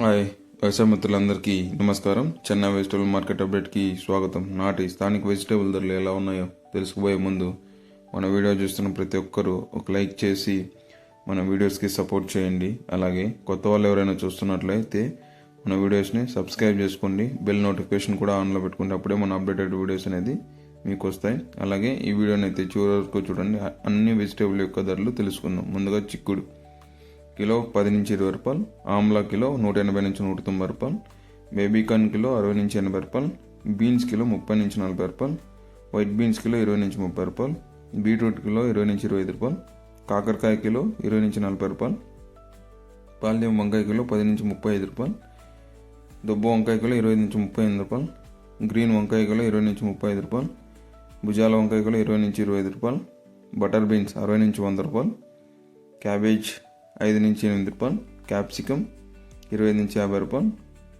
Hi వ్యవసాయ మిత్రులందరికీ నమస్కారం. చెన్నై వెజిటేబుల్ మార్కెట్ అప్డేట్కి స్వాగతం. నాటి స్థానిక వెజిటేబుల్ ధరలు ఎలా ఉన్నాయో తెలుసుకుపోయే ముందు మన వీడియో చూస్తున్న ప్రతి ఒక్కరూ ఒక లైక్ చేసి మన వీడియోస్కి సపోర్ట్ చేయండి. అలాగే కొత్త వాళ్ళు ఎవరైనా చూస్తున్నట్లయితే మన వీడియోస్ని సబ్స్క్రైబ్ చేసుకోండి. బెల్ నోటిఫికేషన్ కూడా ఆన్లో పెట్టుకుంటే అప్పుడే మన అప్డేటెడ్ వీడియోస్ అనేది మీకు వస్తాయి. అలాగే ఈ వీడియోని అయితే చివరి వరకు చూడండి. అన్ని వెజిటేబుల్ యొక్క ధరలు తెలుసుకుందాం. ముందుగా చిక్కుడు కిలో 10 నుంచి 20 రూపాయలు, ఆమ్లా కిలో 180 నుంచి 190 రూపాయలు, బేబీకార్న్ కిలో 60 నుంచి 80 రూపాయలు, బీన్స్ కిలో 30 నుంచి 40 రూపాయలు, వైట్ బీన్స్ కిలో 20 నుంచి 30 రూపాయలు, బీట్రూట్ కిలో 20 నుంచి 25 రూపాయలు, కాకరకాయ కిలో 20 నుంచి 40 రూపాయలు, పాల్యం వంకాయ కిలో 10 నుంచి 35 రూపాయలు, దుబ్బ వంకాయ కిలో 20 నుంచి 38 రూపాయలు, గ్రీన్ వంకాయ కిలో 20 నుంచి 35 రూపాయలు, భుజాల వంకాయ కిలో 20 నుంచి 25 రూపాయలు, బటర్ బీన్స్ 60 నుంచి 100 రూపాయలు, క్యాబేజ్ 5 నుంచి 8 రూపాయలు, క్యాప్సికమ్ 20 నుంచి 50 రూపాయలు,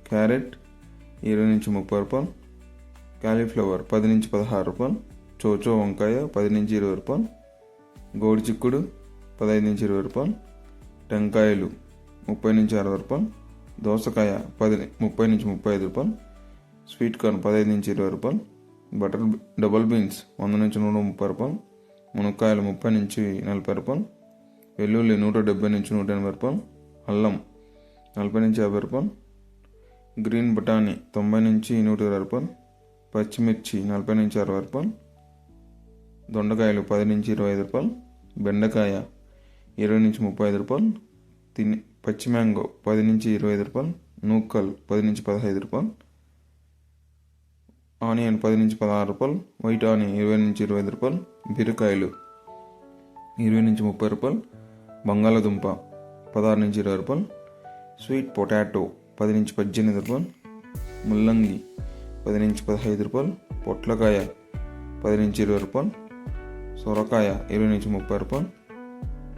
క్యారెట్ 20 నుంచి 30 రూపాయలు, కాలీఫ్లవర్ 10 నుంచి 16 రూపాయలు, చోచో వంకాయ 10 నుంచి 20 రూపాయలు, గోడి చిక్కుడు 15 నుంచి 20 రూపాయలు, టెంకాయలు 30 నుంచి 60 రూపాయలు, దోసకాయ 30 నుంచి 35 రూపాయలు, స్వీట్ కార్న్ 15 నుంచి 20 రూపాయలు, డబుల్ బీన్స్ 100 నుంచి 130 రూపాయలు, మునక్కాయలు 30 నుంచి 40 రూపాయలు, వెల్లుల్లి 170 నుంచి 180 రూపాయలు, అల్లం 40 నుంచి 50 రూపాయలు, గ్రీన్ బఠానీ 90 నుంచి 120 రూపాయలు, పచ్చిమిర్చి 40 నుంచి 60 రూపాయలు, దొండకాయలు 10 నుంచి 25 రూపాయలు, బెండకాయ 20 నుంచి 35 రూపాయలు, పచ్చి మ్యాంగో 10 నుంచి 25 రూపాయలు, నూకల్ 10 నుంచి 15 రూపాయలు, ఆనియన్ 10 నుంచి 16 రూపాయలు, వైట్ ఆనియన్ 20 నుంచి 25 రూపాయలు, బీరకాయలు 20 నుంచి 30 రూపాయలు, బంగాళదుంప 16 నుంచి 20 రూపాయలు, స్వీట్ పొటాటో 10 నుంచి 18 రూపాయలు, ముల్లంగి 10 నుంచి 15 రూపాయలు, పొట్లకాయ 10 నుంచి 20 రూపాయలు, సొరకాయ 20 నుంచి 30 రూపాయలు,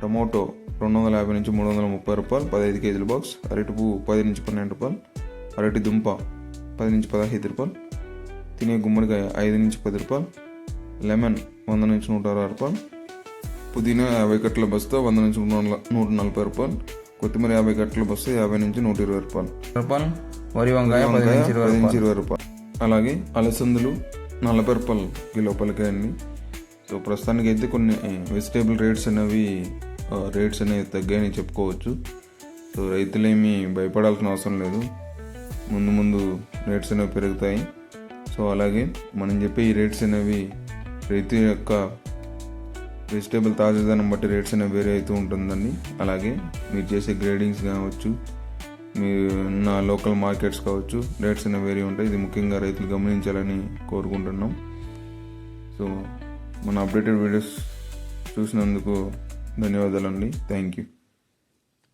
టమోటో 250 నుంచి 330 రూపాయలు 15 కేజీల బాక్స్, అరటి పువ్వు 10 నుంచి 12 రూపాయలు, అరటి దుంప 10 నుంచి 15 రూపాయలు, తినే గుమ్మడికాయ 5 నుంచి 10 రూపాయలు, లెమన్ 100 నుంచి 160 రూపాయలు, పుదీనా 50 కట్టల బస్తా 100 నుంచి 140 రూపాయలు, కొత్తిమీర 50 కట్టల బస్తా 50 నుంచి 120 రూపాయలు, వరి వంకాయ 10 నుంచి 20 రూపాయలు. అలాగే అలసందులు 40 రూపాయలు కిలో పలికాయండి. సో ప్రస్తుతానికి అయితే కొన్ని వెజిటేబుల్ రేట్స్ అనేవి తగ్గాయని చెప్పుకోవచ్చు. సో రైతులేమీ భయపడాల్సిన అవసరం లేదు. ముందు రేట్స్ అనేవి పెరుగుతాయి. సో అలాగే మనం చెప్పే ఈ రేట్స్ అనేవి రైతు యొక్క వెజిటేబుల్ తాజాదనం బట్టి రేట్స్ అనేవి వేరే అవుతూ ఉంటుందండి. అలాగే మీరు చేసే గ్రేడింగ్స్ కావచ్చు, మీరు ఉన్న లోకల్ మార్కెట్స్ కావచ్చు, రేట్స్ అనేవి వేరే ఉంటాయి. ఇది ముఖ్యంగా రైతులు గమనించాలని కోరుకుంటున్నాం. సో మన అప్డేటెడ్ వీడియోస్ చూసినందుకు ధన్యవాదాలండి. Thank you.